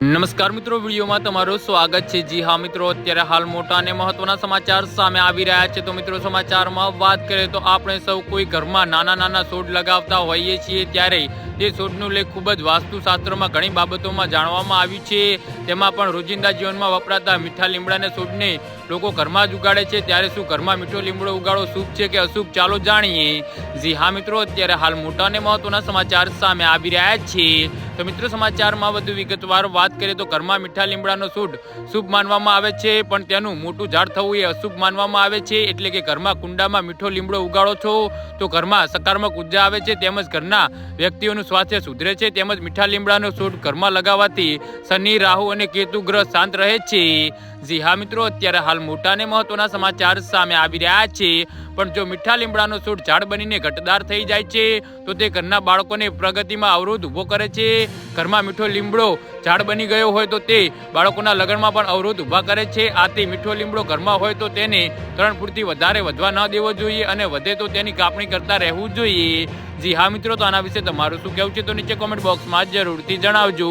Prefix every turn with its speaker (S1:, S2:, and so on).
S1: નમસ્કાર મિત્રો, વિડીયોમાં તમારું સ્વાગત છે। જી હા મિત્રો, અત્યારે હાલ મોટા અને મહત્વના સમાચાર સામે આવી રહ્યા છે। તો મિત્રો, સમાચારમાં વાત કરીએ તો આપણે સૌ કોઈ ઘરમાં નાના નાના છોડ લગાવતા હોઈએ છીએ, ત્યારે તે છોડનું લેખ ખૂબ જ વાસ્તુશાસ્ત્રમાં ઘણી બાબતોમાં જાણવામાં આવ્યું છે। તેમાં પણ રોજિંદા જીવનમાં વપરાતા મીઠા લીમડાના છોડને લોકો ઘરમાં જ ઉગાડે છે। ત્યારે શું ઘરમાં મીઠો લીમડો ઉગાડવો શુભ છે કે અશુભ, ચાલો જાણીએ। જી હા મિત્રો, અત્યારે હાલ મોટા અને મહત્વના સમાચાર સામે આવી રહ્યા છે। તો મિત્રો, સમાચારમાં વધુ વિગતવાર વાત કરીએ તો ઘરમાં મીઠા લીમડાનો છોડ શુભ માનવામાં આવે છે, પણ તેનું મોટું ઝાડ થવું એ અશુભ માનવામાં આવે છે। એટલે કે ઘરમાં કુંડામાં મીઠો લીમડો ઉગાડો છો તો ઘરમાં સકારાત્મક ઉર્જા આવે છે, તેમજ ઘરના વ્યક્તિઓનું સ્વાસ્થ્ય સુધરે છે। તેમજ મીઠા લીમડાનો છોડ ઘરમાં લગાવવાથી શનિ, રાહુ અને કેતુ ગ્રહ શાંત રહે છે। જી હા મિત્રો, અત્યારે હાલ મોટા અને મહત્વના સમાચાર સામે આવી રહ્યા છે। પણ જો મીઠા લીમડાનો છોડ ઝાડ બનીને ઘટદાર થઈ જાય છે તો તે ઘરના બાળકોને પ્રગતિમાં અવરોધ ઊભો કરે છે। ઘરમાં મીઠો લીમડો ઝાડ બની ગયો હોય તો તે બાળકોના લગ્નમાં પણ અવરોધ ઊભા કરે છે। આથી મીઠો લીમડો ઘરમાં હોય તો તેને 3 ફૂટથી વધારે વધવા ન દેવો જોઈએ, અને વધે તો તેની કાપણી કરતા રહેવું જોઈએ। જી હા મિત્રો, તો આના વિશે તમારું શું કહેવું છે તો નીચે કોમેન્ટ બોક્સમાં જરૂરથી જણાવજો।